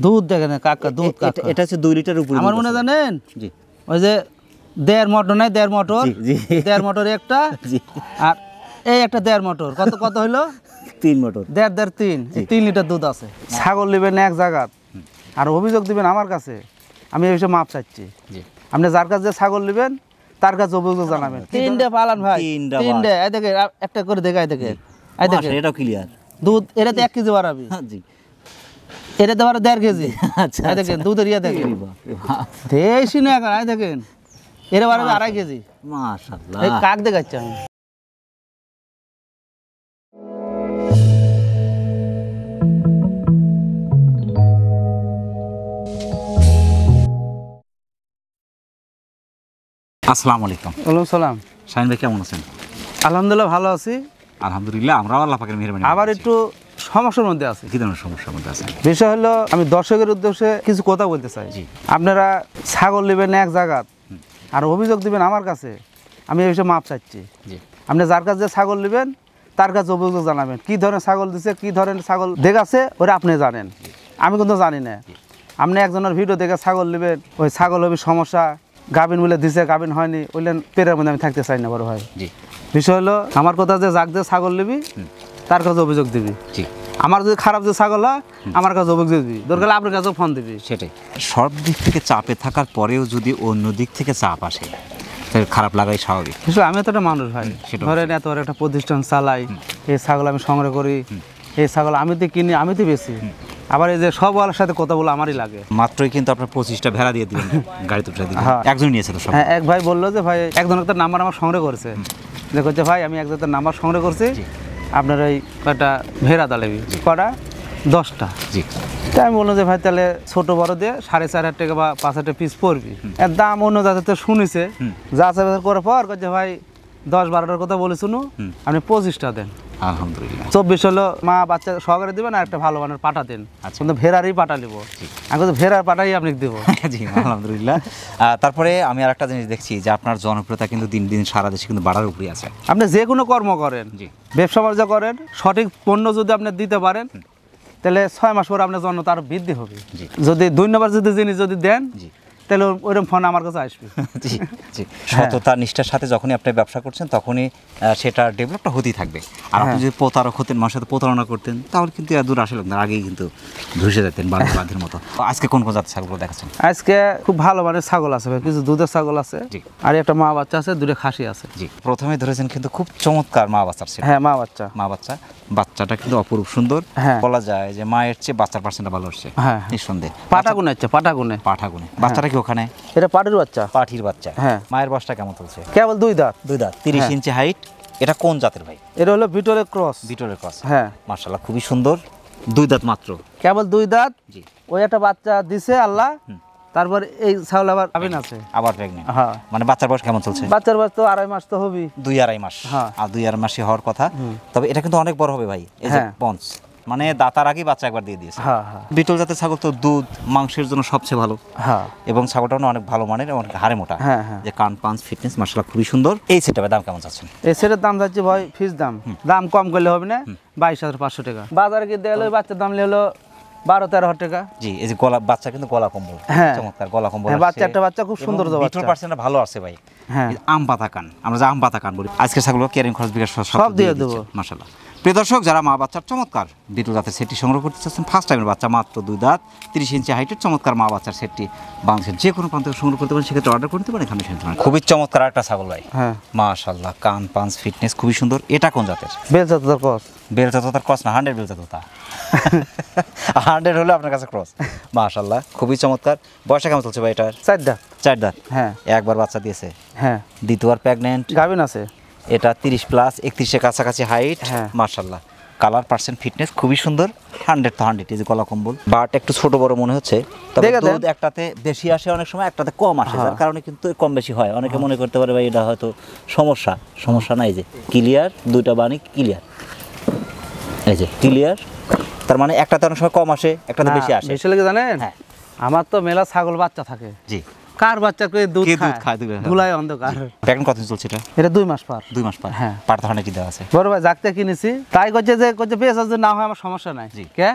দুধ দেখেন কাকা, দুধ কাকা। এটা হচ্ছে 2 লিটার উপরে। আমার মনে জানেন জি, ওই যে 1.5 মোটর নাই, 1.5 মোটর, জি 1.5 মোটর একটা, জি, আর এই একটা 1.5 মোটর, কত কত হইলো? 3 মোটর। 1.5 3, 3 লিটার দুধ আছে। ছাগল নেবেন এক জায়গা আর অভিযোগ দিবেন আমার কাছে, আমি এই বিষয়ে মাপ চাচ্ছি। জি, আপনি যার কাছে ছাগল নেবেন তার কাছে অভিযোগ জানাবেন। 3টে পালান ভাই, 3টে। এই দেখে একটা করে দেখে, এই দেখে, এই দেখে এটাও ক্লিয়ার দুধ। এটাতে 1 কেজি বাড়াবি, জি। এটাতে বাড়া 1.5 কেজি। আচ্ছা, এই দেখেন দুধের ইয়ে দেখেন, দেশি না এখন। এই দেখেন এটা বাড়াবে 2.5 কেজি। মাশাআল্লাহ। এই কাক দেখাচ্ছি আমি। আসসালামু আলাইকুম। ওয়ালাইকুম সালাম। শাহিন ভাই কেমন আছেন? আলহামদুলিল্লাহ ভালো আছি। আলহামদুলিল্লাহ, আমরাও আল্লাহ পাকের মেহেরবানি। আবার একটু সমস্যার মধ্যে আছি। কি ধরনের সমস্যার মধ্যে আছেন? বিষয় হলো, আমি দর্শকের উদ্দেশ্যে কিছু কথা বলতে চাই। জি। আপনারা ছাগল নেবেন এক জায়গা আর অভিযোগ দিবেন আমার কাছে, আমি এই বিষয়ে মাপ চাচ্ছি। জি, আপনি যার কাছে যে ছাগল নেবেন তার কাছে অভিযোগ জানাবেন। কি ধরনের ছাগল দিচ্ছে, কি ধরনের ছাগল দেখাচ্ছে, ওরা আপনি জানেন, আমি কিন্তু জানি না। আপনি একজনের ভিডিও দেখে ছাগল নেবেন, ওই ছাগল হবে সমস্যা, গাভিন বলে দিছে, গাভিন হয়নি, ওইলেন পেরের মধ্যে আমি থাকতে চাই না বড় ভাই। জি। বিষয় হলো, আমার কথা যে যাক যে ছাগল নিবি তার কাছে অভিযোগ দিবি। জি। আমার যদি খারাপ যে ছাগল হয় আমার কাছে অভিযোগ দিবি, দরকার আপনার কাছেও ফোন দিবি। সেটাই। সব দিক থেকে চাপে থাকার পরেও যদি অন্য দিক থেকে চাপ আসে তাহলে খারাপ লাগাই স্বাভাবিক। আসলে আমি তো একটা মানুষ ভাই, সেটা ধরেন এত বড় একটা প্রতিষ্ঠান চালাই, এই ছাগল আমি সংগ্রহ করি, এই ছাগল আমি তো কিনি, আমি তো বেশি, আবার এই যে সব ওয়ালার সাথে কথা বলে আমারই লাগে। মাত্রই কিন্তু আপনার 25টা ভেড়া দিয়ে দিবেন, গাড়িতে উঠে দিবেন। হ্যাঁ। একজন নিয়েছিল সব। হ্যাঁ, এক ভাই বললো যে ভাই একজন একটা নাম্বার আমার সংগ্রহ করেছে, দেখো যে ভাই আমি একজনের নাম্বার সংগ্রহ করছি, আপনার এই একটা ভেড়া দালেবি কটা 10টা। জি। তাই আমি বললাম যে ভাই তাহলে ছোট বড় দিয়ে 4,500 টাকা বা 5,000 পিস পড়বি। এর দাম অন্য জায়গাতে শুনেছে, যা চাবে করার পর যে ভাই 10-12টার কথা বলে শুনু, আপনি 25টা দেন। আলহামদুলিল্লাহ। 24 হলো মা বাচ্চা সহকারে দিবেন, আর একটা ভালো মানের পাঠা দেন। আচ্ছা। কিন্তু ভেড়ারই পাঠা নিব, আমি কিন্তু ভেড়ার পাঠাই আপনাকে দেবো। জি, আলহামদুলিল্লাহ। তারপরে আমি আর একটা জিনিস দেখছি যে আপনার জনপ্রিয়তা কিন্তু দিন দিন সারা দেশে কিন্তু বাড়ার উপরে আছে। আপনি যে কোনো কর্ম করেন, জি। ব্যবসা বাণিজ্য করেন, সঠিক পণ্য যদি আপনি দিতে পারেন তাহলে 6 মাস পরে আপনার জন্য তার বৃদ্ধি হবে। জি। যদি 2 নম্বর যদি জিনিস যদি দেন, জি। তাহলে ওইরকম ফোন আমার কাছে আসবে। জি, জি। সততা নিষ্ঠার সাথে যখনই আপনি ব্যবসা করছেন তখনই সেটা ডেভেলপটা হতেই থাকবে। আর আপনি যদি প্রতারক হতেন, মানুষের সাথে প্রতারণা করতেন, তাহলে কিন্তু এত দূর আসলে না, আগেই কিন্তু ধসে যেতেন বাঁধের মতো। আজকে কোন কোন জাতের ছাগলগুলো দেখাচ্ছেন? আজকে খুব ভালো মানের ছাগল আছে ভাই, কিছু দুধের ছাগল আছে, জি। আর একটা মা বাচ্চা আছে, 2টা খাসি আছে। জি। প্রথমে ধরেছেন কিন্তু খুব চমৎকার মা বাচ্চার ছিল। হ্যাঁ, মা বাচ্চা। মা বাচ্চা, বাচ্চাটা কিন্তু অপরূপ সুন্দর। হ্যাঁ। বলা যায় যে মায়ের চেয়ে বাচ্চার পার্সেন্টটা ভালো হচ্ছে। হ্যাঁ, নিঃসন্দেহে। পাটা গুনে আছে, পাটা গুনে, পাঠা গুনে। বাচ্চাটা কি ওখানে? এটা পাটির বাচ্চা। পাঠির বাচ্চা। হ্যাঁ। মায়ের বয়সটা কেমন চলছে? কেবল 2 দাঁত। 2 দাঁত, 30 হ্যাঁ। ইঞ্চি হাইট। এটা কোন জাতের ভাই? এটা হলো ভিটোরের ক্রস। বিটলের ক্রস। হ্যাঁ, মাশাআল্লাহ, খুবই সুন্দর। 2 দাঁত মাত্র। কেবল 2 দাঁত। জি। ওই একটা বাচ্চা দিছে আল্লাহ, তারপর এই ছাগল আবার গাভিন আছে। আবার প্রেগন্যান্ট। হ্যাঁ। মানে বাচ্চার বয়স কেমন চলছে? বাচ্চার বয়স তো 2.5 মাস তো হবেই। 2-2.5 মাস। হ্যাঁ। আর 2-2.5 মাসই হওয়ার কথা। তবে এটা কিন্তু অনেক বড় হবে ভাই। এই যে হ্যাঁ। পঞ্চ, মানে দাতার আগেই বাচ্চা একবার দিয়ে দিয়েছে। হ্যাঁ, হ্যাঁ, বিটল জাতের ছাগল তো দুধ মাংসের জন্য সবচেয়ে ভালো, হ্যাঁ, এবং ছাগলটাও না অনেক ভালো মানের এবং হাড়ে মোটা। হ্যাঁ, হ্যাঁ। যে কান পাঞ্চ ফিটনেস মাশাআল্লাহ খুবই সুন্দর। এই সেটআপের দাম কেমন চাচ্ছেন? এই সেটের দাম যাচ্ছে ভাই ফিস দাম, দাম কম করলে হবে না, 22,500 টাকা। বাজারে কিনতে গেলে বাচ্চার দাম হলো 12-13 টাকা। জি। এই যে গলা বাচ্চা কিন্তু গলা কম্বল। হ্যাঁ। চমৎকার গলা কম্বল। হ্যাঁ, বাচ্চা একটা বাচ্চা খুব সুন্দর তো বাচ্চা। 20% ভালো আছে ভাই। হ্যাঁ। এই আম পাতা কান, আমরা যে আম পাতা কান বলি, আজকে ছাগলগুলো কেয়ারিং খরচ বিকাশ সব দিয়ে দেবো। মাশাআল্লাহ। প্রিয় দর্শক, যারা মা বাচ্চার চমৎকার বিটল জাতের সেটটি সংগ্রহ করতে চাচ্ছেন, ফার্স্ট টাইমের বাচ্চা, মাত্র 2 দাঁত, 30 ইঞ্চি হাইটের চমৎকার মা বাচ্চার সেটটি বাংলাদেশের যে কোনো প্রান্ত থেকে সংগ্রহ করতে পারেন, সেক্ষেত্রে অর্ডার করতে পারেন। এখানে খুবই চমৎকার একটা ছাগল ভাই। হ্যাঁ, মাশাআল্লাহ, কান পাঞ্চ ফিটনেস খুবই সুন্দর। এটা কোন জাতের? বেলজাতের ক্রস। বেলজাততার ক্রস না, 100 বেলজাততা। 100 হলো আপনার কাছে ক্রস। মাশাআল্লাহ, খুবই চমৎকার। বয়সটা কেমন চলছে ভাই এটার? 4 দাঁত। 4 দাঁত। হ্যাঁ। একবার বাচ্চা দিয়েছে। হ্যাঁ। দ্বিতীয়বার প্রেগন্যান্ট। গাভিন আছে। এটা 30 প্লাস, 31-এর কাছাকাছি হাইট। হ্যাঁ। মাশাআল্লাহ, কালার পার্সেন্ট ফিটনেস খুবই সুন্দর। 100 তো 100। এই যে গলা কম্বল, বাট একটু ছোট বড় মনে হচ্ছে, তবে দেখে দেন। দুধ একটাতে বেশি আসে, অনেক সময় একটাতে কম আসে, যার কারণে কিন্তু কম বেশি হয়। অনেকে মনে করতে পারে ভাই এটা হয়তো সমস্যা নাই। যে ক্লিয়ার, 2টা বানি ক্লিয়ার। এই যে ক্লিয়ার, তার মানে একটাতে অনেক সময় কম আসে, একটাতে বেশি আসে। বেশি লাগে জানেন, হ্যাঁ। আমার তো মেলা ছাগল বাচ্চা থাকে। জি। কার বাচ্চা করে দুধ কে দুধ খায়, খায়? ধুলায় অন্ধকার। প্রেগন্যান্ট কতদিন চলছে এটা? এটা 2 মাস পার। 2 মাস পর। হ্যাঁ। পাটা ধারণা কি দেওয়া আছে? বড় ভাই জাগতে কিনেছি, তাই করছে যে পেঁয়াজ যদি না হয় আমার সমস্যা নাই। জি। কে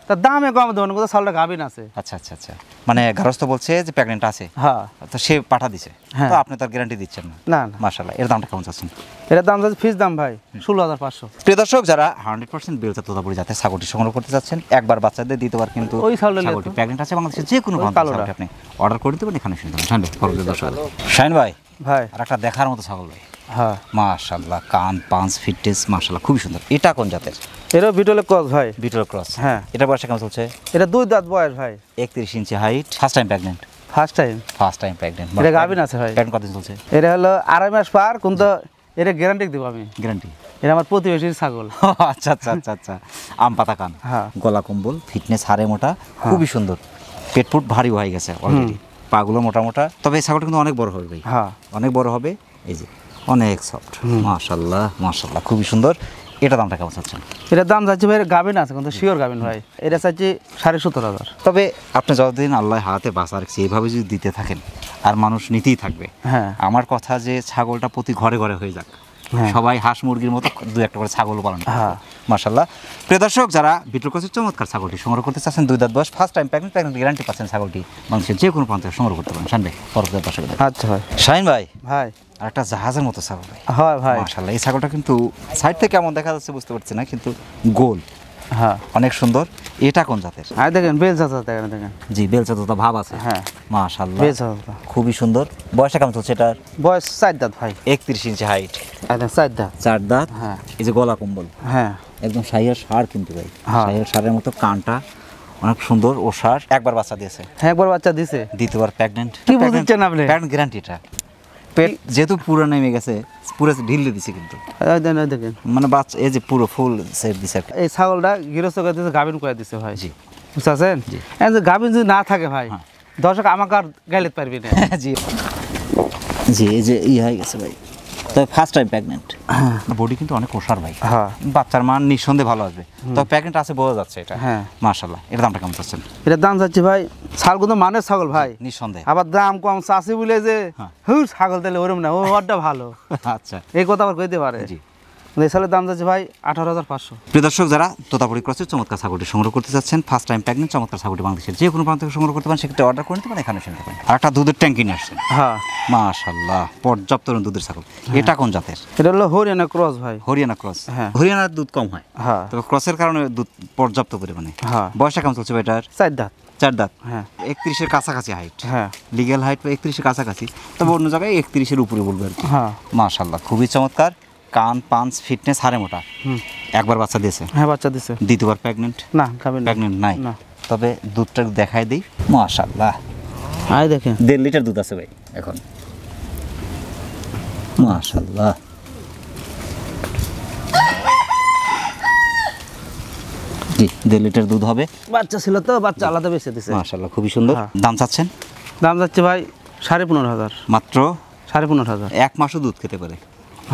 তার দামে কম দেবেন, কোথাও ছাগলটা গাভিন আছে। আচ্ছা আচ্ছা আচ্ছা, মানে গারস্থ বলছে যে প্রেগনেন্ট আছে, হ্যাঁ তো সে পাঠা দিছে, হ্যাঁ। তো আপনি তার গ্যারান্টি দিচ্ছেন না? না না, মাশাআল্লাহ, এর দামটা কেমন চাচ্ছেন? এটার দাম যাচ্ছে ফিস দাম ভাই 16,500। প্রিয় দর্শক, যারা 100% বেলচা তোতাপুরি জাতের ছাগলটি সংগ্রহ করতে চাচ্ছেন, একবার বাচ্চাদের দ্বিতীয়বার কিন্তু ওই ছাগলটা নিয়ে ছাগলটি তো। প্রেগনেন্ট আছে, বাংলাদেশের যে কোনো ওই প্রান্তে কালোটা। ছাগলটি আপনি অর্ডার করে দিতে পারেন, এখানে শুনতে পারেন। শাহিন ভাই, পরবর্তী দর্শক শাহিন ভাই, ভাই আর একটা দেখার মতো ছাগল ভাই, হ্যাঁ মাশাআল্লাহ, কান পাঁচ ফিটনেস মাশাআল্লাহ খুবই সুন্দর। এটা কোন জাতের? এটাও বিটলের ক্রস ভাই। বিটল ক্রস। হ্যাঁ। এটা বয়স কেমন চলছে? এটা 2 দাঁত বয়স ভাই, 31 inch height, first time pregnant. First time. First time pregnant. এটা গাভিন আছে ভাই। প্রেগনেন্ট কতদিন চলছে? এটা হলো 2.5 মাস পার, কিন্তু এটা গ্যারান্টি দেবো আমি, গ্যারান্টি? এটা আমার প্রতিবেশীর ছাগল। আচ্ছা আচ্ছা আচ্ছা আচ্ছা, আম পাতা কান, হ্যাঁ। গলা কম্বল, ফিটনেস হাড়ে মোটা, খুবই সুন্দর, পেট ফুট ভারী হয়ে গেছে অলরেডি, পাগুলো মোটা মোটা, তবে এই ছাগলটা কিন্তু অনেক বড় হবে ভাই, হ্যাঁ অনেক বড় হবে। এই যে অনেক সফট, মাশাআল্লাহ মাশাআল্লাহ খুবই সুন্দর। এটা দামটা কেমন চাচ্ছেন? এটার দাম যাচ্ছে ভাই, গাভিন আছে কিন্তু শিওর গাভিন ভাই, এটা চাচ্ছি 17,500। তবে আপনি যতদিন আল্লাহ হাতে বাঁচা রাখছে এইভাবে যদি দিতে থাকেন আর মানুষ নিতেই থাকবে, হ্যাঁ আমার কথা যে ছাগলটা প্রতি ঘরে ঘরে হয়ে যাক, হ্যাঁ। সবাই হাঁস মুরগির মতো দু একটা করে ছাগল পালন করে। হ্যাঁ। মাশাআল্লাহ। প্রিয় দর্শক, যারা বিটল ক্রসের চমৎকার ছাগলটি সংগ্রহ করতে চাচ্ছেন, 2 দাঁত বয়স, ফার্স্ট টাইম প্রেগনেন্ট গ্যারান্টি পাচ্ছেন, ছাগলটি বাংলাদেশের যে কোনো প্রান্ত থেকে সংগ্রহ করতে পারেন। শাহিন ভাই, পরবর্তী দর্শক আচ্ছা ভাই। শাহিন ভাই, ভাই আর একটা জাহাজের মতো ছাগল ভাই, হয় ভাই। মাশাআল্লাহ, এই ছাগলটা কিন্তু সাইড থেকে কেমন দেখা যাচ্ছে বুঝতে পারছি না, কিন্তু গোল, হ্যাঁ অনেক সুন্দর। এটা কোন জাতের? আর দেখেন বেল চাচা, দেখেন দেখেন, জি, বেলচা তো ভাব আছে, হ্যাঁ মাশাআল্লাহ বেল চাচা। খুবই সুন্দর। বয়সটা কেমন চলছে এটার? বয়স 4 দাঁত ভাই, 31 ইঞ্চি হাইট, একদম 4 দাঁত। 4 দাঁত, হ্যাঁ এই যে গলা কম্বল, হ্যাঁ একদম শাহিয়ার ষাঁড় কিন্তু ভাই, হ্যাঁ। শাহিয়ার ষাঁড়ের মতো কানটা অনেক সুন্দর, ও ষাঁড় একবার বাচ্চা দিয়েছে, হ্যাঁ একবার বাচ্চা দিছে। দ্বিতীয়বার প্রেগনেন্ট। কি বুঝছেন আপনি? প্রেগনেন্ট গ্যারান্টি এটা, পেট যেহেতু পুরো নেমে গেছে, পুরো ঢিলে দিছে কিন্তু, এই দেখেন, এই দেখেন, মানে বাচ্চা এই যে পুরো ফুল সেট দিছে আর কি। এই ছাগলটা গৃহস্থ করে দিছে, গাভিন করে দিছে ভাই, জি বুঝছেন? জি। এই যে গাভিন যদি না থাকে ভাই, হ্যাঁ। দর্শক আমাকে আর গাইলে পারবি না। জি জি, এই যে হয়ে গেছে ভাই, তবে ফার্স্ট টাইম প্রেগনেন্ট, বডি কিন্তু অনেক ওষার ভাই, হ্যাঁ বাচ্চার মান নিঃসন্দেহে ভালো আসবে, তবে প্রেগনেন্ট আছে বোঝা যাচ্ছে এটা। হ্যাঁ। মাশাআল্লাহ, এর দামটা কেমন চাচ্ছেন? এটার দাম যাচ্ছে ভাই, ছাগল কিন্তু মানের ছাগল ভাই, নিঃসন্দেহে। আবার দাম কম চাষি বলে যে হ্যাঁ। হুর ছাগল তাহলে ওরম না, ও ওরটা ভালো, আচ্ছা, এই কথা আবার কইতে পারে। জি। এই ছাগলের দাম যাচ্ছে ভাই 18,500। প্রিয় দর্শক, যারা তোতাপুরি ক্রসের চমৎকার ছাগলটি সংগ্রহ করতে চাচ্ছেন, ফার্স্ট টাইম প্রেগনেন্ট চমৎকার ছাগলটি বাংলাদেশের যে কোনো প্রান্ত থেকে সংগ্রহ করতে পারেন, সেক্ষেত্রে অর্ডার করে নিতে পারেন, এখানে শুনতে পারেন। আর একটা দুধের ট্যাঙ্কি নিয়ে আসছেন, হ্যাঁ মাশাআল্লাহ পর্যাপ্ত দুধের ছাগল। এটা কোন জাতের? এটা হলো হরিয়ানা ক্রস ভাই। হরিয়ানা ক্রস। হ্যাঁ। হরিয়ানার দুধ কম হয়, হ্যাঁ তবে ক্রসের কারণে দুধ পর্যাপ্ত পরিমাণে। হ্যাঁ। বয়সটা কেমন চলছে এটার? 4 দাঁত। 4 দাঁত। হ্যাঁ 31-এর কাছাকাছি হাইট, হ্যাঁ লিগ্যাল হাইট 31-এর কাছাকাছি, তবে অন্য জায়গায় 31-এর উপরে বলবে আর কি। হ্যাঁ মাশাআল্লাহ খুবই চমৎকার, কান পাঁচ ফিটনেস হাড়ে মোটা, একবার বাচ্চা দিয়েছে, হ্যাঁ বাচ্চা দিছে। দ্বিতীয়বার প্রেগনেন্ট? না খাবেন না। প্রেগনেন্ট নাই, না। তবে দুধটা দেখাই দিই, মাশাআল্লাহ আয় দেখেন, 1.5 লিটার দুধ আছে ভাই এখন, মাশাআল্লাহ। জি, 1.5 লিটার দুধ হবে, বাচ্চা ছিল তো, বাচ্চা আলাদা বেঁচে দিছে। মাশাআল্লাহ খুবই সুন্দর। হ্যাঁ। দাম চাচ্ছেন? দাম যাচ্ছে ভাই 15,500। মাত্র 15,500। 1 মাসও দুধ খেতে পারে,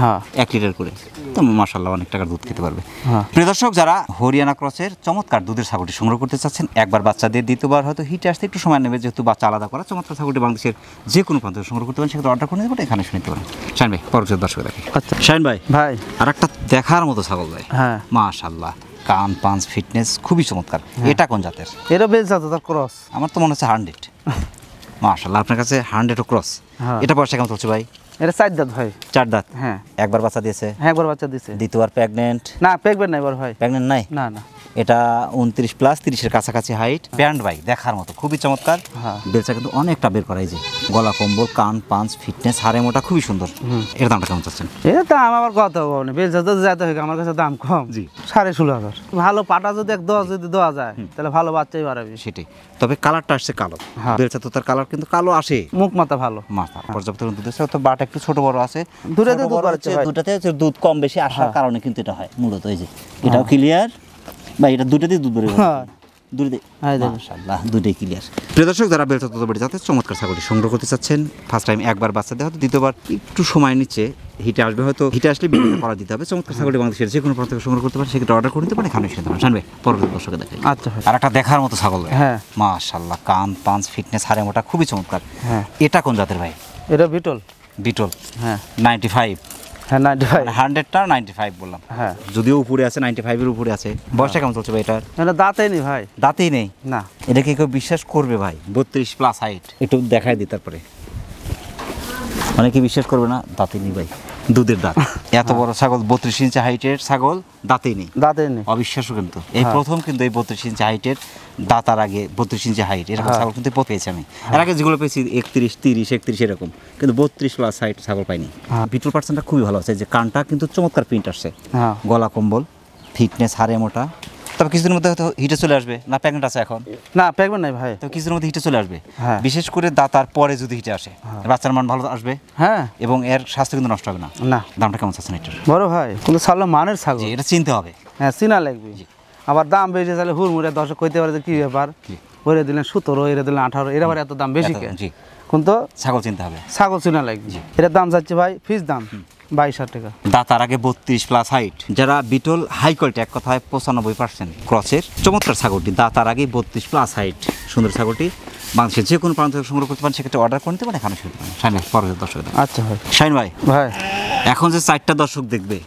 হ্যাঁ 1 লিটার করে, তো মাশাআল্লাহ অনেক টাকার দুধ খেতে পারবে। হ্যাঁ প্রিয় দর্শক, যারা হরিয়ানা ক্রসের চমৎকার দুধের ছাগলটি সংগ্রহ করতে চাচ্ছেন, একবার বাচ্চা দিয়ে দ্বিতীয়বার হয়তো হিটে আসতে একটু সময় নেবে, যেহেতু বাচ্চা আলাদা করা, চমৎকার ছাগলটি বাংলাদেশের যে কোনো প্রান্ত থেকে সংগ্রহ করতে পারেন, সেক্ষেত্রে অর্ডার করে নিতে পারেন, এখানে শুনতে পারেন। শাহিন ভাই, পরবর্তী দর্শক দেখেন। আচ্ছা শাহিন ভাই, ভাই। আর একটা দেখার মতো ছাগল ভাই, হ্যাঁ মাশাআল্লাহ, কান পাঁচ ফিটনেস খুবই চমৎকার। এটা কোন জাতের? এটা বেঁচে আছে তার ক্রস। আমার তো মনে হচ্ছে 100। মাশাআল্লাহ, আপনার কাছে 100 ক্রস। হ্যাঁ। এটা বয়সটা কেমন চলছে ভাই? এটা 4 দাঁত ভাই। 4 দাঁত। হ্যাঁ একবার বাচ্চা দিয়েছে, হ্যাঁ একবার বাচ্চা দিছে। দ্বিতীয়বার প্রেগনেন্ট? না প্রেগনেন্ট নাই এবার ভাই। প্রেগনেন্ট নাই? না না। এটা 29 প্লাস 30-এর কাছাকাছি হাইট, প্যান্ট ভাই দেখার মতো খুবই চমৎকার। হ্যাঁ। বেলচা কিন্তু অনেকটা বের করা, এই যে গলা কম্বল, কান পাঁচ ফিটনেস হাড়ে মোটা খুবই সুন্দর। এর দামটা কেমন চাচ্ছেন? এটা দাম আমার কত হবে, বেলচা তো যেতে হবে, আমার কাছে দাম কম। জি। 16,500। ভালো পাটা যদি 10 যদি দেওয়া যায়, তাহলে ভালো বাচ্চাই বাড়াবি। সেটাই, তবে কালারটা আসছে কালো, হ্যাঁ। বেলচা তো তার কালার কিন্তু কালো আসে, মুখ মাথা ভালো। মাথা পর্যাপ্ত দুধ আছে, তো বাট একটু ছোট বড় আছে, দুটাতে ছোট দুধ বড় বাড়ছে হচ্ছে, ভাই। দুটাতে হচ্ছে দুধ কম বেশি আসার কারণে কিন্তু এটা হয় মূলত। এই যে এটাও ক্লিয়ার ভাই, এটা দুটাতেই দুধ বের হয়, হ্যাঁ। দুটোতেই। হ্যাঁ, দেখুন। মাশাআল্লাহ, দুটোই ক্লিয়ার। প্রিয় দর্শক, যারা বেলচা তোতাপুরি জাতের চমৎকার ছাগলটি সংগ্রহ করতে চাচ্ছেন, ফার্স্ট টাইম একবার বাচ্চা দেওয়া, হয়তো দ্বিতীয়বার একটু সময় নিচ্ছে, হিটে আসবে, হয়তো হিটে আসলে বিভিন্ন করা দিতে হবে, চমৎকার ছাগলটি বাংলাদেশের যে কোনো প্রান্ত থেকে সংগ্রহ করতে পারে, সেক্ষেত্রে অর্ডার করে নিতে পারেন, এখানে এসে দেবেন। জানবে পরবর্তী দর্শকে দেখেন। আচ্ছা ভাই। আর একটা দেখার মতো ছাগল ভাই, হ্যাঁ। মাশাআল্লাহ, কান পাঁচ ফিটনেস হাড়ে মোটা খুবই চমৎকার। হ্যাঁ। এটা কোন জাতের ভাই? এটা বিটল। বিটল। হ্যাঁ 95। হ্যাঁ 95 100টা 95 বললাম, হ্যাঁ যদিও উপরে আছে 95 এর উপরে আছে। বয়সটা কেমন চলছে ভাই এটার? এটা দাঁতেই নি ভাই, দাঁতেই নেই, না এটা কি কেউ বিশ্বাস করবে ভাই? 32 প্লাস হাইট, একটু দেখাই দিই তারপরে। অনেকে বিশ্বাস করবে না, দাঁতেই নেই ভাই, দুধের দাঁত। এত বড় ছাগল, 32 ইঞ্চি হাইটের ছাগল, দাঁতেই নেই, দাঁতেই নি। অবিশ্বাস্য কিন্তু। এই প্রথম কিন্তু এই 32 ইঞ্চি হাইটের দাঁতার আগে 32 ইঞ্চি হাইট এরকম ছাগল কিন্তু পেয়েছি আমি। এর আগে যেগুলো পেয়েছি 31, 30, 31 এরকম, কিন্তু 32 প্লাস হাইট ছাগল পাইনি। বিটল পার্সেন্টটা খুবই ভালো আছে, যে কানটা কিন্তু চমৎকার প্রিন্ট আসছে, হ্যাঁ গলা কম্বল, ফিটনেস, হাড়ে মোটা। তবে কিছুদিনের মধ্যে হয়তো হিটে চলে আসবে, না প্রেগনেন্ট আছে এখন? না প্রেগনেন্ট নাই ভাই। তো কিছুদিনের মধ্যে হিটে চলে আসবে, হ্যাঁ। বিশেষ করে দাঁতার পরে যদি হিটে আসে, বাচ্চার মান ভালো আসবে হ্যাঁ এবং এর স্বাস্থ্য কিন্তু নষ্ট হবে না। না দামটা কেমন চাচ্ছেন এটার? বড় ভাই কিন্তু ছাগল মানের ছাগল, জি, এটা চিনতে হবে। হ্যাঁ চিনা লাগবে। আবার দাম বেশি তাহলে হুড়মুড়ে দর্শক কইতে পারে যে কি ব্যাপার, ওরে দিলেন 17, এরে দিলেন 18, এর আবার এত দাম বেশি কে? জি, কিন্তু ছাগল চিনতে হবে। ছাগল চিনা লাগবে। এটার দাম যাচ্ছে ভাই ফিস দাম 22,000 টাকা। দাঁতার আগে 32 প্লাস হাইট, যারা বিটল হাই কোয়ালিটি, এক কথায় 95% ক্রসের চমৎকার ছাগলটি, দাঁতার আগে 32 প্লাস হাইট সুন্দর ছাগলটি বাংলাদেশের যে কোনো প্রান্ত থেকে সংগ্রহ করতে পারেন, সেক্ষেত্রে অর্ডার করে নিতে পারেন। এখানে শুরু করেন শাইন ভাই, পরবর্তী দর্শক। আচ্ছা ভাই। শাইন ভাই, ভাই এখন যে 4টা দর্শক দেখবে,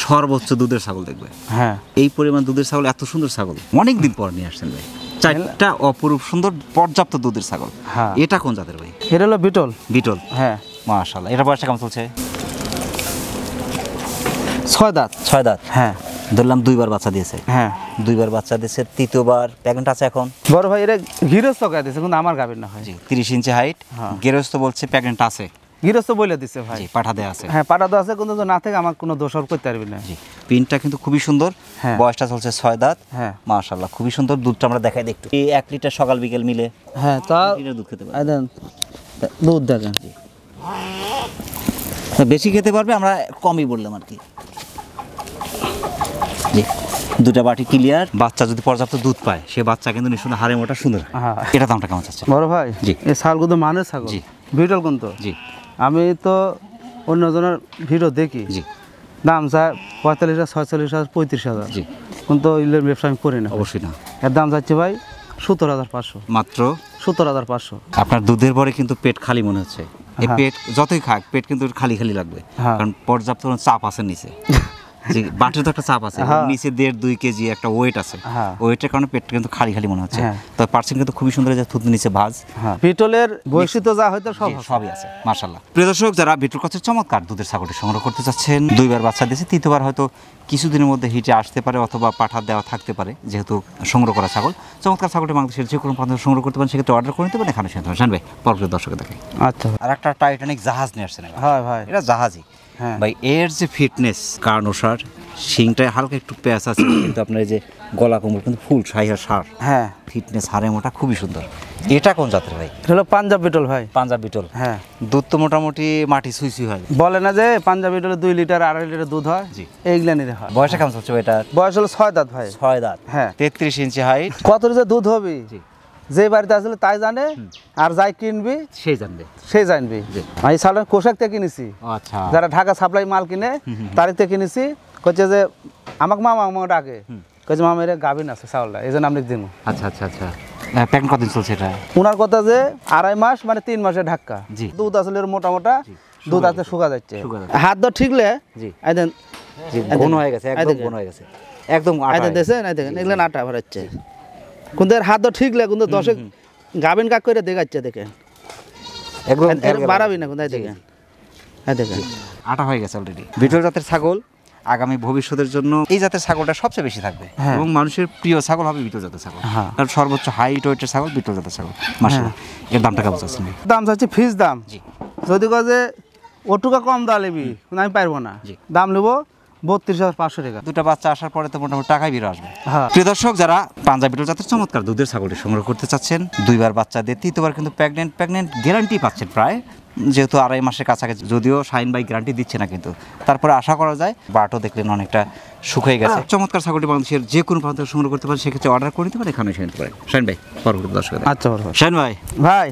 সর্বোচ্চ দুধের ছাগল দেখবে। হ্যাঁ এই পরিমাণ দুধের ছাগল, এত সুন্দর ছাগল অনেক দিন পর নিয়ে আসছেন ভাই। 4টা অপরূপ সুন্দর পর্যাপ্ত দুধের ছাগল। হ্যাঁ। এটা কোন জাতের ভাই? এটা হলো বিটল। বিটল, হ্যাঁ মাশাআল্লাহ। এটা বয়সটা কেমন চলছে? 6 দাঁত। 6 দাঁত। হ্যাঁ ধরলাম 2বার বাচ্চা দিয়েছে। হ্যাঁ 2বার বাচ্চা দিয়েছে, 3য়বার প্রেগনেন্ট আছে এখন। বড় ভাই এটা গৃহস্থ গায়ে দিছে কিন্তু আমার গাবির না হয়। জি, 30 ইঞ্চি হাইট, হ্যাঁ। গেরস্ত বলছে প্রেগনেন্ট আছে। গৃহস্থ বলে দিছে ভাই। জি, পাঠা দেয়া আছে। হ্যাঁ পাটা তো আছে কিন্তু তো না থেকে আমার কোনো দোষর করতে পারবি না। জি, পিনটা কিন্তু খুবই সুন্দর। হ্যাঁ। বয়সটা চলছে 6 দাঁত। হ্যাঁ মাশাআল্লাহ, খুবই সুন্দর। দুধটা আমরা দেখাই দিই একটু। এই 1 লিটার সকাল বিকেল মিলে হ্যাঁ তা 1 লিটার দুধ খেতে পারবে। দেন দুধ দেখেন। বেশি খেতে পারবে, আমরা কমই বললাম আর কি। জি, 2টা বাটি ক্লিয়ার। বাচ্চা যদি পর্যাপ্ত দুধ পায়, সে বাচ্চা কিন্তু নিঃসন্দেহে হাড়ে মোটা সুন্দর। হ্যাঁ। এটা দামটা কেমন চাচ্ছে? বড় ভাই জি। এই ছাগল কিন্তু মানের ছাগল। জি। বিটল কিন্তু। জি আমি তো অন্যজনের ভিডিও দেখি, জি দাম চায় 45,000, 46,000, 35,000, জি, কিন্তু এগুলোর ব্যবসা আমি করি না। অবশ্যই না। এর দাম যাচ্ছে ভাই 17,500। মাত্র 17,500। আপনার দুধের পরে কিন্তু পেট খালি মনে হচ্ছে। এই হ্যাঁ। পেট যতই খাক, পেট কিন্তু খালি খালি লাগবে, হ্যাঁ। কারণ পর্যাপ্ত চাপ আছে নিচে। জি, বাটির তো একটা চাপ আছে, হ্যাঁ। নিচে 1.5-2 কেজি একটা ওয়েট আছে। হ্যাঁ। ওয়েটের কারণে পেটটা কিন্তু খালি খালি মনে হচ্ছে। হ্যাঁ। তবে পার্সেন্ট কিন্তু খুবই সুন্দর, যে থুতনি নিচে ভাঁজ। হ্যাঁ বিটলের বৈশিষ্ট্য যা হয়তো সব জি, আছে। সবই আছে মাশাআল্লাহ। প্রিয় দর্শক, যারা বিটল কাছের চমৎকার দুধের ছাগলটি সংগ্রহ করতে চাচ্ছেন, 2বার বাচ্চা দিয়েছে, 3য়বার হয়তো কিছুদিনের মধ্যে হিটে আসতে পারে, অথবা পাঠা দেওয়া থাকতে পারে, যেহেতু সংগ্রহ করা ছাগল। চমৎকার ছাগলটি বাংলাদেশের যে কোনো প্রান্ত থেকে সংগ্রহ করতে পারেন, সেক্ষেত্রে অর্ডার করে নিতে পারেন। এখানে শুনতে পারেন ভাই, পরবর্তী দর্শকে দেখেন। আচ্ছা ভাই। আর একটা টাইটানিক জাহাজ নিয়ে আসছেন এবার। হ্যাঁ ভাই। এটা জাহাজই হ্যাঁ। ভাই। এর যে ফিটনেস, কারণ ওষার শিংটায় হালকা একটু প্যাঁচ আছে, কিন্তু আপনার এই যে গলা কোমর কিন্তু ফুল সাইহার সার, হ্যাঁ ফিটনেস, হাড়ে মোটা, খুবই সুন্দর। এটা কোন জাতের ভাই? এটা হলো পাঞ্জাব বিটল ভাই। পাঞ্জাব বিটল। হ্যাঁ দুধ তো মোটামুটি মাটি সুই সুই হয়। বলে না যে পাঞ্জাব বিটলে 2 লিটার 2.5 লিটার দুধ হয়, জি। এইগুলা নিতে হয়। বয়সটা কেমন চলছে ভাই এটা? বয়স হলো 6 দাঁত ভাই। 6 দাঁত। হ্যাঁ 33 ইঞ্চি হাইট। কত যে দুধ হবে, জি। যে বাড়িতে আসলে তাই জানে, আর যাই কিনবি সেই জানবে। সে জানবি। জি। আমি সালন কোষাক থেকে কিনেছি, আচ্ছা। যারা ঢাকা সাপ্লাই মাল কিনে তারিখ থেকে কিনেছি। কচ্ছে যে আমাকে মামা ডাকে, কচ্ছে মামা এর গাভিন আছে চাউলটা, এই জন্য আপনি দিন। আচ্ছা আচ্ছা আচ্ছা। প্যাকেট কতদিন চলছে এটা? ওনার কথা যে 2.5 মাস মানে 3 মাসে ঢাকা। জি। দুধ আসলে এর মোটা মোটা দুধ আছে, শুকা যাচ্ছে। শুকা যাচ্ছে। হাত ধর ঠিকলে জি। এই দেন, জি, ঘন হয়ে গেছে, একদম ঘন হয়ে গেছে, একদম আটা এই হয়ে গেছে। দেখেন, এই দেখেন এগুলো আটা ভরাচ্ছে। কিন্তু এর হাত ধর ঠিকলে কিন্তু 10 গাভিন কাক করে দেখাচ্ছে, দেখেন একদম এর বাড়াবি না কিন্তু, এই দেখেন, এই দেখেন আটা হয়ে গেছে অলরেডি। বিটল জাতের ছাগল আগামী ভবিষ্যতের জন্য এই জাতের ছাগলটা সবচেয়ে বেশি থাকবে, হ্যাঁ। এবং মানুষের প্রিয় ছাগল হবে বিটল জাতের ছাগল। হ্যাঁ। কারণ সর্বোচ্চ হাইট ওয়েটের ছাগল বিটল জাতের ছাগল। মাশাআল্লাহ। এর দামটা কেমন চাচ্ছেন? দাম চাচ্ছি ফিস দাম। জি। যদি কাজে ওটুকা কম দাম নেবি, কিন্তু আমি পারবো না। জি। দাম নেবো 32,500 টাকা। 2টা বাচ্চা আসার পরে তো মোটামুটি টাকাই বেরো আসবে। হ্যাঁ। প্রিয় দর্শক, যারা পাঞ্জাব বিটল জাতের চমৎকার দুধের ছাগলটি সংগ্রহ করতে চাচ্ছেন, 2বার বাচ্চা দিয়ে 3য়বার কিন্তু প্রেগনেন্ট গ্যারান্টি পাচ্ছেন প্রায়, যেহেতু 2.5 মাসের কাছাকাছি। যদিও শাইন ভাই গ্যারান্টি দিচ্ছে না, কিন্তু তারপরে আশা করা যায়। বাটও দেখলেন অনেকটা শুকিয়ে গেছে। চমৎকার ছাগলটি বাংলাদেশের যে কোনো প্রান্ত থেকে সংগ্রহ করতে পারেন, সেক্ষেত্রে অর্ডার করে নিতে পারেন। এখানে এসে নিতে পারেন। শাইন ভাই, পরবর্তী দর্শক। আচ্ছা বড় ভাই। শাইন ভাই, ভাই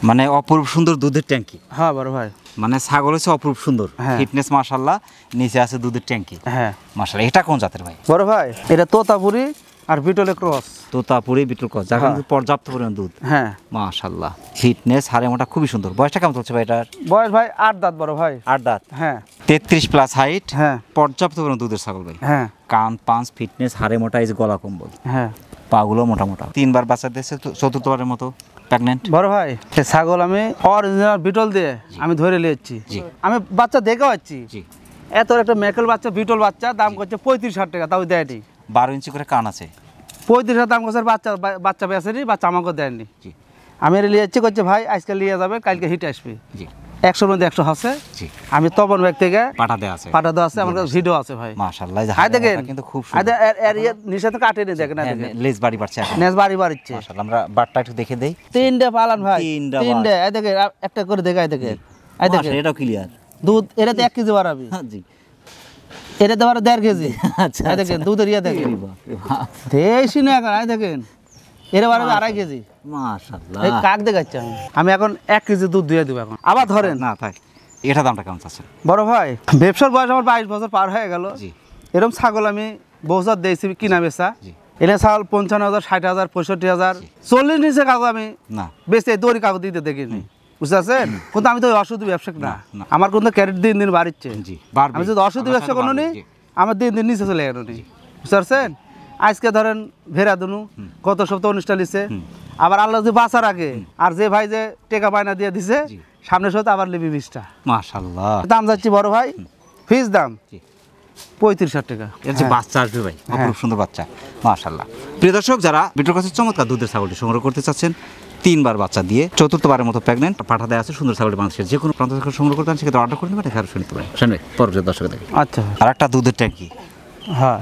মানে অপরূপ সুন্দর দুধের ট্যাঙ্কি। হ্যাঁ বড় ভাই। মানে ছাগল হচ্ছে অপরূপ সুন্দর, হ্যাঁ। ফিটনেস মাশাআল্লাহ, নিচে আছে দুধের ট্যাঙ্কি। হ্যাঁ মাশাআল্লাহ। এটা কোন জাতের ভাই? বড় ভাই এটা তোতাপুরি আর বিটলে ক্রস। তোতাপুরি বিটল ক্রস, যার কারণে পর্যাপ্ত পরিমাণ দুধ। হ্যাঁ মাশাআল্লাহ, ফিটনেস হাড়ে মোটা খুবই সুন্দর। বয়সটা কেমন চলছে ভাই এটার? বয়স ভাই 8 দাঁত বড় ভাই। 8 দাঁত। হ্যাঁ 33 প্লাস হাইট। হ্যাঁ পর্যাপ্ত পরিমাণ দুধের ছাগল ভাই। হ্যাঁ কান পাঁচ, ফিটনেস হাড়ে মোটা, এই যে গলা কম্বল, হ্যাঁ পাগুলো মোটা মোটা। 3বার বাচ্চা দিয়েছে, চতুর্থবারের মতো প্রেগনেন্ট। বড় ভাই এই ছাগল আমি অরিজিনাল বিটল দিয়ে আমি ধরে নিয়েছি। জি। আমি বাচ্চা দেখে পাচ্ছি জি। এত একটা মেকেল বাচ্চা বিটল বাচ্চা দাম করছে 35,000 টাকা, তাও দেয়নি। 12 ইঞ্চি করে কান আছে। 35,000 দাম করছে, বাচ্চা বেচেনি, বাচ্চা আমাকে দেয়নি। জি। আমি নিয়েছি, করছে ভাই আজকে নিয়ে যাবে, কালকে হিট আসবে। জি 100-র মধ্যে 100 আছে। জি। আমি তপন ব্যাগ থেকে পাঠা দেয়া আছে। পাঠা দেওয়া আছে, আমার কাছে ভিডিও আছে ভাই। মাশাআল্লাহ, এই যে হাই হাড়ে দেখেন মোটা কিন্তু খুব হাই সুন্দর। এর নিচে থেকে কাটেনি, দেখেন না, দেখেন লেজ বাড়ি বাড়ছে এখন। নেজ বাড়ি বাড়িচ্ছে। মাশাআল্লাহ, আমরা বাটটা একটু দেখে দেই। 3টে পালান ভাই, তিনটা 3টে। এই দেখেন একটা করে দেখাই, দেখেন এই দেখেন মাশাআল্লাহ, এটাও ক্লিয়ার। দুধ এটাতে 1 কেজি বাড়াবি, জি। এটাতে বাড়া 1.5 কেজি। আচ্ছা, এই দেখেন দুধের ইয়ে দেখেন, আরে বাপ রে বাপ। দেশি না এখন। এই দেখেন এরা বাড়াবে 2.5 কেজি। মাশাআল্লাহ। এই কাক দেখাচ্ছি আমি এখন 1 কেজি দুধ দিয়ে দেবো এখন। আবার ধরেন না থাক, এটা দামটা কেমন চাচ্ছেন? বড় ভাই ব্যবসার বয়স আমার 22 বছর পার হয়ে গেল। জি। এরকম ছাগল আমি বহুজাত দিয়েছি কিনা বেচা। জি। এনে ছাগল 55,000, 60,000, 65,000, 40 নিচে কাগজ আমি না। বেচে দড়ি কাগজ দিতে দেখিনি, বুঝতে পারছেন? কিন্তু আমি তো ওই অশুদ্ধ ব্যবসা না, না। আমার কিন্তু ক্যারেট দিন দিন বাড়িচ্ছে। জি, বাড়বে। আমি যদি অশুদ্ধ আমার ব্যবসা সাথে কোনো বাড়বে, নি, জি। আমার দিন দিন নিচে চলে গেল নি, বুঝতে পারছেন? আজকে ধরেন ভেড়া দুনু গত সপ্তাহ 19টা লিছে, আবার আল্লাহ যে বাঁচার আগে আর যে ভাই যে টেকা বায়না দিয়ে দিছে, জি। সামনের সপ্তাহে আবার লিবি 20টা। মাশাআল্লাহ। দাম যাচ্ছি বড় ভাই, ফিস দাম জি। 35,000 টাকা। এর যে হ্যাঁ। বাচ্চা আসবে ভাই, অপরূপ সুন্দর বাচ্চা। মাশাআল্লাহ। প্রিয় দর্শক, যারা বিটল কাছে চমৎকার দুধের ছাগলটি সংগ্রহ করতে চাচ্ছেন, 3বার বাচ্চা দিয়ে চতুর্থবারের মতো প্রেগনেন্ট, পাঠা দেয়া আছে, সুন্দর ছাগলটি বাংলাদেশের যে কোনো প্রান্ত থেকে সংগ্রহ করতে চান সেক্ষেত্রে অর্ডার করে নেবেন, এখানে শুনতে পারেন। শুনবে পরবর্তী দর্শক দেখি। আচ্ছা আর একটা দুধের ট্যাঙ্কি। হ্যাঁ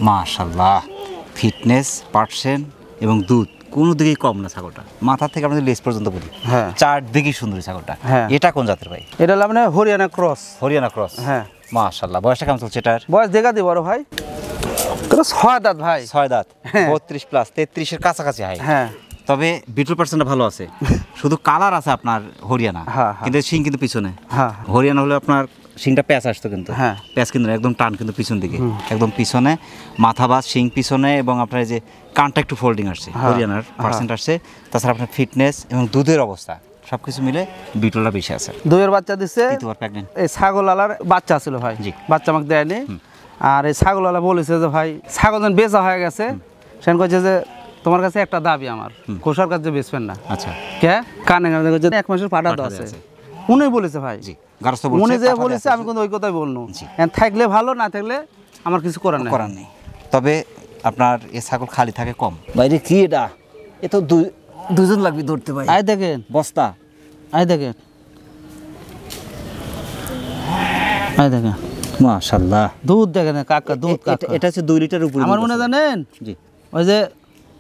মাশাআল্লাহ, ফিটনেস, পার্সেন্ট এবং দুধ কোনো দিকেই কম না ছাগলটা। মাথা থেকে আমাদের লেজ পর্যন্ত বলি, হ্যাঁ 4 দিকেই সুন্দর ছাগলটা। হ্যাঁ। এটা কোন জাতের ভাই? এটা হলো মানে হরিয়ানা ক্রস। হরিয়ানা ক্রস। হ্যাঁ মাশাআল্লাহ, বয়সটা কেমন চলছে এটার? বয়স দেখা দি বড় ভাই, এটা 6 দাঁত ভাই। 6 দাঁত। হ্যাঁ। 32 প্লাস, 33 এর কাছাকাছি হাই। হ্যাঁ তবে বিটল পার্সেন্টটা ভালো আছে, শুধু কালার আছে আপনার হরিয়ানা, হ্যাঁ, হ্যাঁ। কিন্তু শিং কিন্তু পিছনে। হ্যাঁ হরিয়ানা হলে আপনার শিংটা প্যাঁচ আসতো, কিন্তু হ্যাঁ। প্যাঁচ কিন্তু না, একদম টান কিন্তু পিছন দিকে, একদম পিছনে মাথা বা শিং পিছনে, এবং আপনার এই যে কানটা একটু ফোল্ডিং আসছে, হ্যাঁ, হরিয়ানার পার্সেন্ট আসছে। তাছাড়া আপনার ফিটনেস এবং দুধের অবস্থা সব কিছু মিলে বিটলটা বেশি আছে। দুইয়ের বাচ্চা দিচ্ছে। দ্বিতীয়বার প্রেগনেন্ট। এই ছাগলালার বাচ্চা ছিল ভাই, জি। বাচ্চা আমাকে দেয়নি। আর এই ছাগলালা বলেছে যে ভাই ছাগল যখন বেচা হয়ে গেছে, সেন কইছে যে তোমার কাছে একটা দাবি আমার, কোষার কাছে বেচবেন না। আচ্ছা। কে কানে কানে কইছে 1 মাসের পাঠা পাঠা আছে, আছে। উনি বলেছে ভাই। জি, গারস্থ বলছে, উনি যে পাঠা বলেছে দেয়া আমি কিন্তু ওই কথাই বলনু। জি। থাকলে ভালো, না থাকলে আমার কিছু করার নেই। করার নেই। তবে আপনার এ ছাগল খালি থাকে কম। বাইরে কি এটা? এ তো দুজন লাগবে ধরতে ভাই। আই দেখেন, বস্তা। আই দেখেন, আই দেখেন মাশাআল্লাহ, দুধ দেখেন কাকা, দুধ কাকা। এটা হচ্ছে 2 লিটার উপরে। আমার মনে জানেন জি ওই যে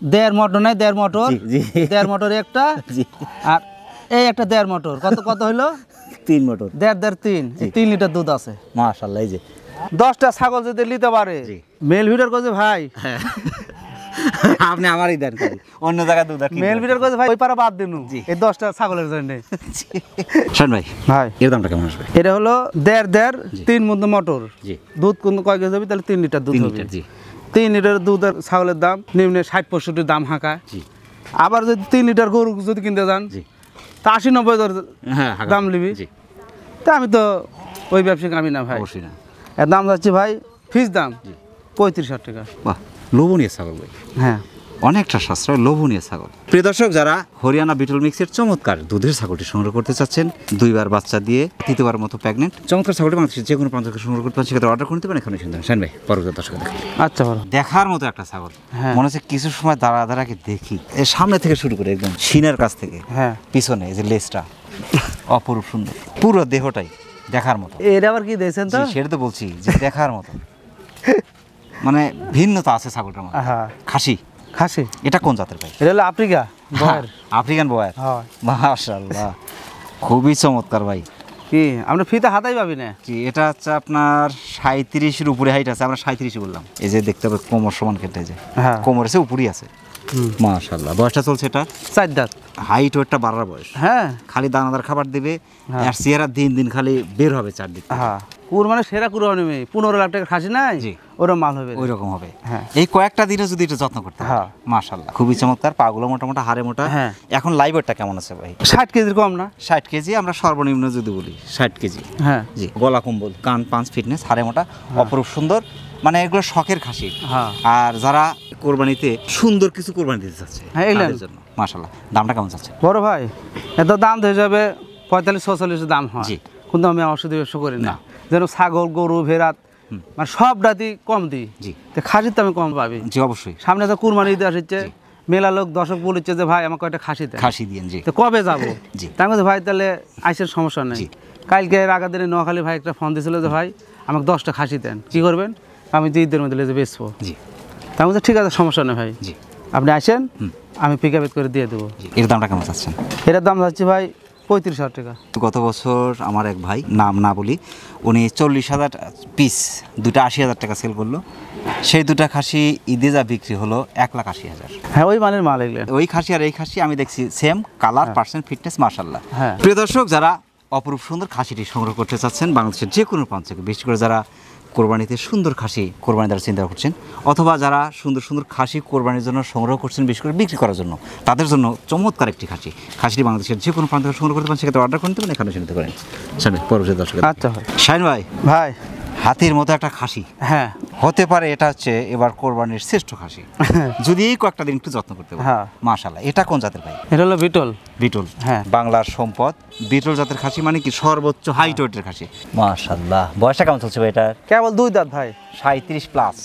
1.5 মোটর নাই, 1.5 মোটর, জি, জি। 1.5 মোটর একটা, জি। আর এই একটা 1.5 মোটর, কত কত হইলো? 3 মোটর। 1.5 3, 3 লিটার দুধ আছে। মাশাআল্লাহ, এই যে 10টা ছাগল যদি নিতে পারে, জি। মেল ভিডার কইছে ভাই, আপনি আমারই দেন খালি, অন্য জায়গায় দুধ আর কি। মেল ভিডার কইছে ভাই ওই পারা বাদ দিনু জি। এই 10টা ছাগলের জন্য। শান ভাই, ভাই এর দামটা কেমন আসবে? এটা হলো 1.5 3 মধ্যে মোটর। জি। দুধ কোন কয় কেজি হবে? তাহলে 3 লিটার দুধ 3 হবে। লিটার। জি 3 লিটার দুধের ছাগলের দাম নিম্নে 60-65 দাম হাঁকায়। জি। আবার যদি 3 লিটার গরু যদি কিনতে যান, জি। তা 80-90 হ্যাঁ, দাম নিবি। জি, তা আমি তো ওই ব্যবসায়িক আমি না ভাই। অবশ্যই না। এর দাম যাচ্ছে ভাই, ফিস দাম 35,000 টাকা। বাহ, লোভনীয় ছাগল ভাই, হ্যাঁ অনেকটা সাশ্রয়, লোভনীয় ছাগল। প্রিয় দর্শক, যারা হরিয়ানা বিটল মিক্সের চমৎকার দুধের ছাগলটি সংগ্রহ করতে চাচ্ছেন, 2বার বাচ্চা দিয়ে তৃতীয়বার মতো প্রেগনেন্ট, চমৎকার ছাগলটি বাংলাদেশের যে কোনো প্রান্ত থেকে সংগ্রহ করতে পারেন, সেক্ষেত্রে অর্ডার করে নিতে পারেন। এখানে শুনতে শান ভাই, পরবর্তী দর্শক দেখি। আচ্ছা ভালো দেখার মতো একটা ছাগল। হ্যাঁ। মনে হচ্ছে কিছু সময় দাঁড়া দাঁড়াকে দেখি, এর সামনে থেকে শুরু করে একদম সিনের কাছ থেকে হ্যাঁ। পিছনে এই যে লেজটা অপরূপ সুন্দর, পুরো দেহটাই দেখার মতো। এর আবার কি দিয়েছেন তো? জি, সেটা তো বলছি যে দেখার মতো, মানে ভিন্নতা আছে ছাগলটার মধ্যে। হ্যাঁ খাসি। খাসি। এটা কোন জাতের ভাই? এটা হলো আফ্রিকা বয়ের। আফ্রিকান বয়ার। হ্যাঁ। মাশাআল্লাহ, খুবই চমৎকার ভাই। কি আমরা ফিতা হাতাই পাবি না? কি এটা হচ্ছে আপনার 37-এর উপরে হাইট আছে, আমরা 37 বললাম। এই যে দেখতে পাবে কোমর সমান কেটে যায়, হ্যাঁ। কোমরের চেয়ে উপরেই আছে। মাশাআল্লাহ, বয়সটা চলছে এটা 4 দাঁত। হাইট ওয়েটটা বাড়ার বয়স। হ্যাঁ খালি দানাদার খাবার দেবে, আর চেহারা দিন দিন খালি বের হবে চারদিক থেকে। হ্যাঁ কুরবানি সেরা কুরবানি 15 লাখ টাকা খাসি নাই জি। ওরকম মাল হবে ওই রকম হবে। হ্যাঁ। এই কয়েকটা দিনে যদি এটা যত্ন করতে হয়, হ্যাঁ। মাশাআল্লাহ খুবই চমৎকার। পাগুলো মোটামুটি হাড়ে মোটা। হ্যাঁ। এখন লাইভ ওয়েটটা কেমন আছে ভাই? 60 কেজির কম না? 60 কেজি, আমরা সর্বনিম্ন যদি বলি 60 কেজি। হ্যাঁ। জি, গলা কম্বল, কান পাঁচ ফিটনেস, হাড়ে মোটা, অপরূপ সুন্দর, মানে এগুলো শখের খাসি। হ্যাঁ। আর যারা কোরবানিতে সুন্দর কিছু কোরবানি দিতে চাচ্ছে হ্যাঁ, এগুলো- তাদের জন্য মাশাআল্লাহ। দামটা কেমন চাচ্ছে? বড় ভাই এত দাম হয়ে যাবে 45-46 দাম হয়, জি। কিন্তু আমি ওষুধ ব্যবসা করি না। না। যেন ছাগল গরু ভেড়াত মানে সব রাতি কম দিই, জি। তো খাসির তো আমি কম পাবি। জি অবশ্যই। সামনে তো কুরবানি ঈদ আসছে, মেলা লোক দর্শক বলেছে যে ভাই আমার কয়টা খাসি দেন, খাসি দিয়েন। জি। তো কবে যাবো? জি। তার মধ্যে ভাই তাহলে আইসের সমস্যা নেই। জি। কালকে আগের দিনে নোয়াখালী ভাই একটা ফোন দিয়েছিল যে ভাই আমাকে 10টা খাসি দেন, কি করবেন? আমি যে ঈদের মধ্যে লেজে বেচবো। জি। তার মধ্যে ঠিক আছে, সমস্যা নেই ভাই, জি। আপনি আসেন, আমি পিক আপ করে দিয়ে দেবো। জি। এর দামটা কেমন চাচ্ছেন? এটার দাম যাচ্ছে ভাই 35,000 টাকা। গত বছর আমার এক ভাই, নাম না বলি, উনি 40,000 পিস দুটা 80,000 টাকা সেল করলো। সেই দুটা খাসি ঈদে যা বিক্রি হলো 1,80,000। হ্যাঁ, ওই মানের মাল এগুলো। ওই খাসি আর এই খাসি আমি দেখছি সেম কালার, পার্সেন্ট, ফিটনেস, মাশাআল্লাহ। হ্যাঁ। প্রিয় দর্শক, যারা অপরূপ সুন্দর খাসিটি সংগ্রহ করতে চাচ্ছেন বাংলাদেশের যে কোনো প্রান্ত থেকে, বিশেষ করে যারা কোরবানিতে সুন্দর খাসি কোরবানি দ্বারা চিন্তা করছেন, অথবা যারা সুন্দর সুন্দর খাসি কোরবানির জন্য সংগ্রহ করছেন বিশেষ করে বিক্রি করার জন্য, তাদের জন্য চমৎকার একটি খাসিটি বাংলাদেশের যে কোনো প্রান্ত থেকে সংগ্রহ করতে পারেন, সেক্ষেত্রে অর্ডার করতে পারেন, এখানে নিতে পারেন। শাহিন পরবর্তী দর্শক। আচ্ছা ভাই। শাহিন ভাই, ভাই হাতির মতো একটা খাসি হ্যাঁ হতে পারে, এটা হচ্ছে এবার কোরবানির শ্রেষ্ঠ খাসি, যদি এই কয়েকটা দিন একটু যত্ন করতে পারে। হ্যাঁ। মাশাআল্লাহ। এটা কোন জাতের ভাই? এটা হলো বিটল। বিটল। হ্যাঁ। বাংলার সম্পদ বিটল জাতের খাসি, মানে কি সর্বোচ্চ হাইট ওয়েটের খাসি। মাশাআল্লাহ। বয়সটা কেমন চলছে ভাই এটা? কেবল 2 দাঁত ভাই। 37 প্লাস।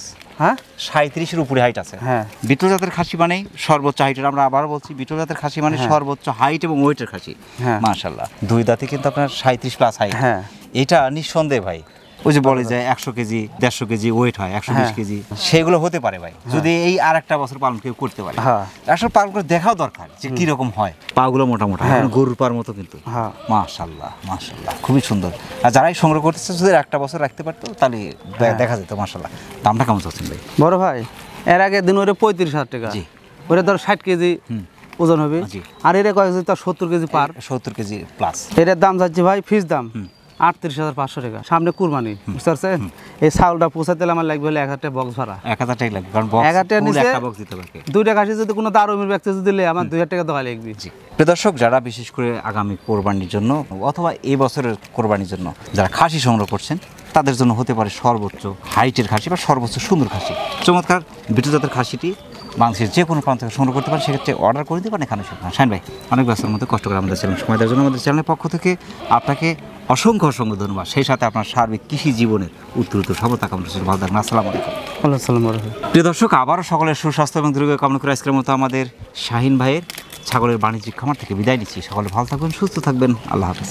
হ্যাঁ 37-এর উপরে হাইট আছে। হ্যাঁ। বিটল জাতের খাসি মানে সর্বোচ্চ হাইটের, আমরা আবার বলছি বিটল জাতের খাসি মানে সর্বোচ্চ হাইট এবং ওয়েটের খাসি। হ্যাঁ। মাশাআল্লাহ। 2 দাঁতে কিন্তু আপনার 37 প্লাস হাইট। হ্যাঁ। এটা নিঃসন্দেহে ভাই, ওই যে বলে যায় 100 কেজি 150 কেজি ওয়েট হয়, 120 কেজি, সেগুলো হতে পারে ভাই, যদি এই আর একটা বছর পালন কেউ করতে পারে। হ্যাঁ। আসলে পালন করে দেখাও দরকার যে কি রকম হয়। পাগুলো মোটা মোটা, হ্যাঁ। গরুর পার মতো কিন্তু। হ্যাঁ। মাশাআল্লাহ মাশাআল্লাহ, খুবই সুন্দর। আর যারাই সংগ্রহ করতেছে যদি একটা বছর রাখতে পারতো তাহলে দেখা যেত। মাশাআল্লাহ। দামটা কেমন চাচ্ছেন ভাই? বড় ভাই এর আগে দিন ওরে 35,000 টাকা, জি। ওরে ধর 60 কেজি ওজন হবে। জি। আর এর কয়েক কেজি তার 70 কেজি পার। 70 কেজি প্লাস। এর দাম যাচ্ছে ভাই ফিস দাম 38,500 টাকা। সামনে কুরবানি, বুঝতে পারছেন? এই চাউলটা পৌঁছাতে আমার লাগবে হলে 1,000 টাকা বক্স ভাড়া। 1,000 টাকা লাগবে, কারণ বক্স 1,000 টাকা ফুল নিচে একটা বক্স দিতে পারবে। 2টা খাসি যদি কোনো দারুমের ব্যক্তি যদি দিলে আমার 2,000 টাকা দেওয়া লাগবে। জি। প্রিয় দর্শক, যারা বিশেষ করে আগামী কোরবানির জন্য অথবা এই বছরের কোরবানির জন্য যারা খাসি সংগ্রহ করছেন, তাদের জন্য হতে পারে সর্বোচ্চ হাইটের খাসি বা সর্বোচ্চ সুন্দর খাসি। চমৎকার বিটল জাতের খাসিটি বাংলাদেশের যে কোনো প্রান্ত থেকে সংগ্রহ করতে পারেন, সেক্ষেত্রে অর্ডার করে দিতে পারেন এখানে। শাহিন ভাই, অনেক ব্যস্তের মধ্যে কষ্ট করে আমাদের চ্যানেল সময় দেওয়ার জন্য আমাদের চ্যানেলের পক্ষ থেকে আপনাকে অসংখ্য অসংখ্য ধন্যবাদ। সেই সাথে আপনার সার্বিক কৃষি জীবনের উত্তরোত্তর সফলতা কামনা করছি। ভালো থাকবেন। আসসালামু আলাইকুম। আসসালামু আলাইকুম। প্রিয় দর্শক, আবারও সকলের সুস্বাস্থ্য এবং দীর্ঘ কামনা করে আজকের মতো আমাদের শাহিন ভাইয়ের ছাগলের বাণিজ্যিক খামার থেকে বিদায় নিচ্ছি। সকলে ভালো থাকবেন, সুস্থ থাকবেন। আল্লাহ হাফেজ।